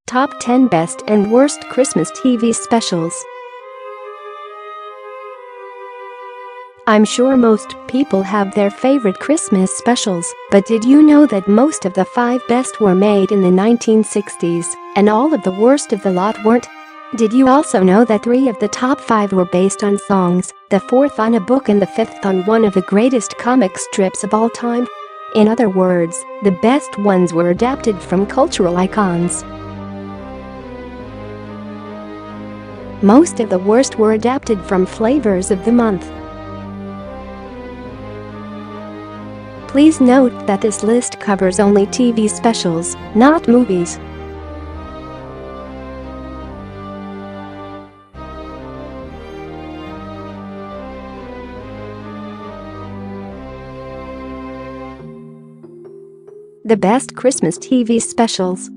Top 10 Best and Worst Christmas TV Specials. I'm sure most people have their favorite Christmas specials, but did you know that most of the 5 best were made in the 1960s, and all of the worst of the lot weren't? Did you also know that 3 of the top 5 were based on songs, the 4th on a book and the 5th on one of the greatest comic strips of all time? In other words, the best ones were adapted from cultural icons. Most of the worst were adapted from flavors of the month. Please note that this list covers only TV specials, not movies. The best Christmas TV specials.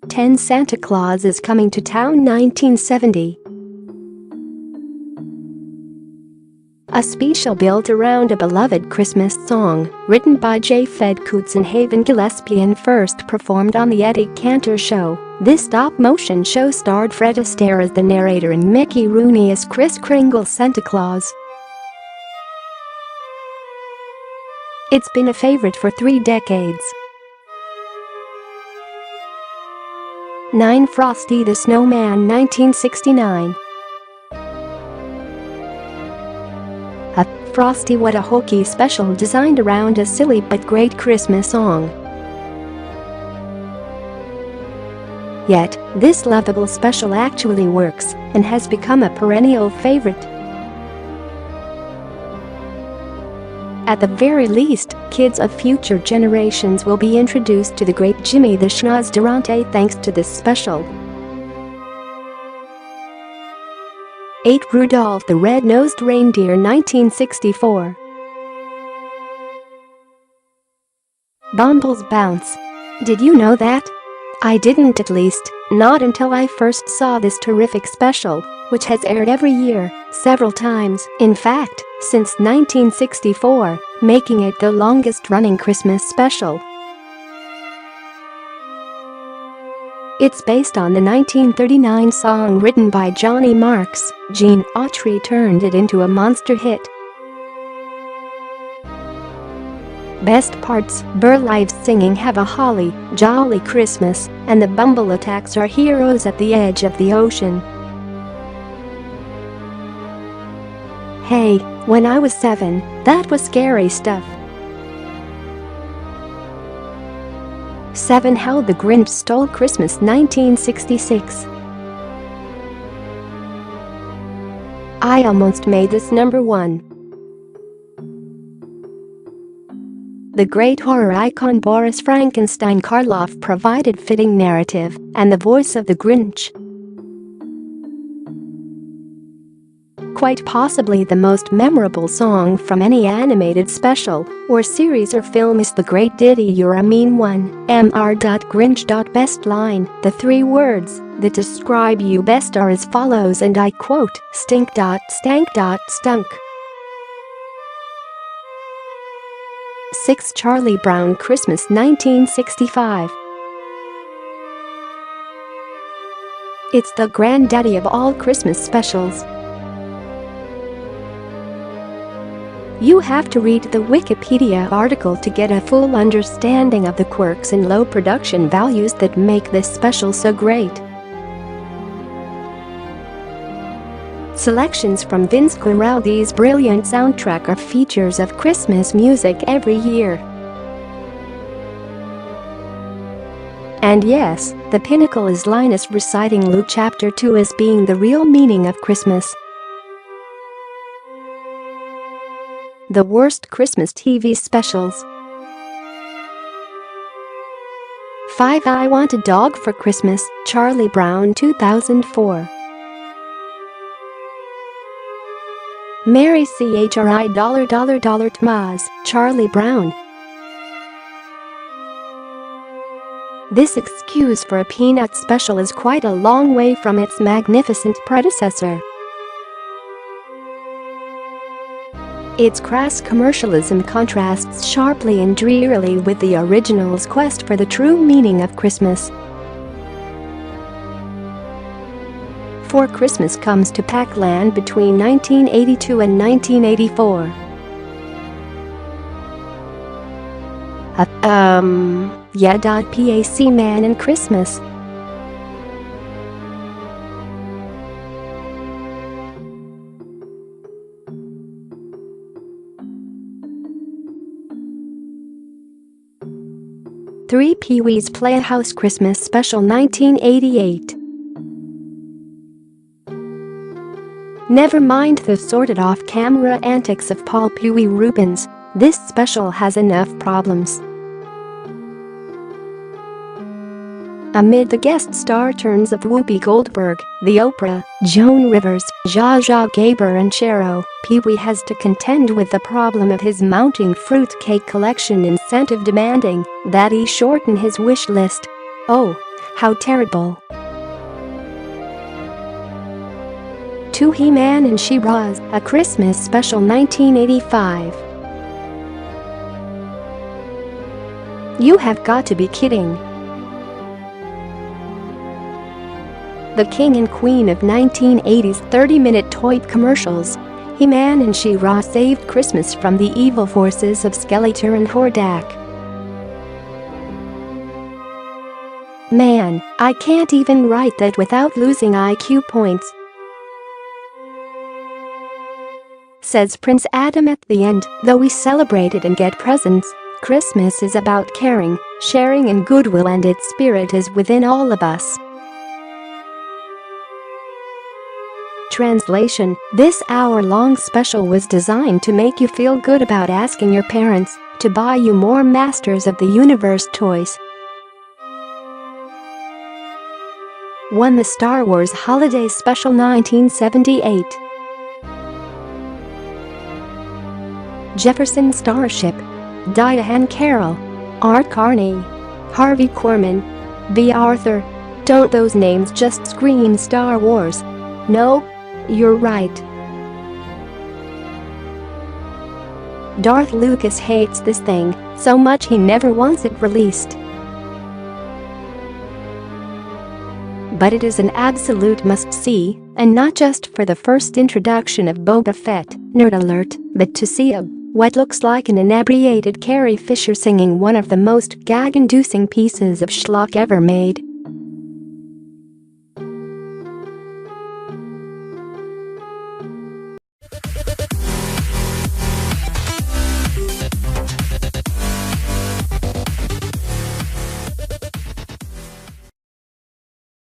10 Santa Claus is Coming to Town 1970. A special built around a beloved Christmas song, written by J. Fed Coots and Haven Gillespie and first performed on The Eddie Cantor Show. This stop-motion show starred Fred Astaire as the narrator and Mickey Rooney as Kris Kringle's Santa Claus. It's been a favorite for 3 decades. 9 Frosty the Snowman 1969. Frosty What a Hokey special designed around a silly but great Christmas song. Yet, this lovable special actually works and has become a perennial favorite. At the very least, kids of future generations will be introduced to the great Jimmy the Schnoz Durante thanks to this special. 8 Rudolph the Red-Nosed Reindeer 1964. Bumble's Bounce. Did you know that? I didn't, at least, not until I first saw this terrific special, which has aired every year, several times, in fact, since 1964, making it the longest-running Christmas special. It's based on the 1939 song written by Johnny Marks. Gene Autry turned it into a monster hit. Best parts: Burl Ives singing Have a Holly Jolly Christmas, and the Bumble attacks our heroes at the edge of the ocean. Hey, when I was 7, that was scary stuff. 7 How the Grinch Stole Christmas 1966. I almost made this number 1. The great horror icon Boris Frankenstein Karloff provided fitting narrative and the voice of the Grinch. Quite possibly the most memorable song from any animated special or series or film is the great ditty You're a Mean One, Mr. Best line. The 3 words that describe you best are as follows, and I quote, stink. Stank. Stunk. 6 Charlie Brown Christmas 1965. It's the granddaddy of all Christmas specials. You have to read the Wikipedia article to get a full understanding of the quirks and low production values that make this special so great. Selections from Vince Guaraldi's brilliant soundtrack are features of Christmas music every year. And yes, the pinnacle is Linus reciting Luke chapter 2 as being the real meaning of Christmas. The worst Christmas TV specials. 5 I Want a Dog for Christmas, Charlie Brown 2004. Mary CHRI $$, Charlie Brown. This excuse for a Peanut special is quite a long way from its magnificent predecessor. Its crass commercialism contrasts sharply and drearily with the original's quest for the true meaning of Christmas. For Christmas Comes to Pac-Land between 1982 and 1984. Yeah. Pac-Man and Christmas. Three Pee-wee's Playhouse Christmas Special 1988. Never mind the sordid off-camera antics of Paul Pee-wee Rubens, this special has enough problems. Amid the guest star turns of Whoopi Goldberg, The Oprah, Joan Rivers, Zsa Zsa Gabor and Chero, Pee-wee has to contend with the problem of his mounting fruitcake collection incentive demanding that he shorten his wish list. Oh, how terrible. To He-Man and She-Ra's A Christmas Special 1985. You have got to be kidding. The king and queen of 1980's 30-minute toy commercials, He-Man and She-Ra saved Christmas from the evil forces of Skeletor and Hordak. Man, I can't even write that without losing IQ points, says Prince Adam at the end. Though we celebrate it and get presents, Christmas is about caring, sharing and goodwill, and its spirit is within all of us. Translation: this hour-long special was designed to make you feel good about asking your parents to buy you more Masters of the Universe toys. Won the Star Wars Holiday Special 1978. Jefferson Starship, Diane Carroll, Art Carney, Harvey Korman, B. Arthur. Don't those names just scream Star Wars? No? You're right. Darth Lucas hates this thing so much he never wants it released. But it is an absolute must-see, and not just for the first introduction of Boba Fett, nerd alert, but to see what looks like an inebriated Carrie Fisher singing one of the most gag-inducing pieces of schlock ever made.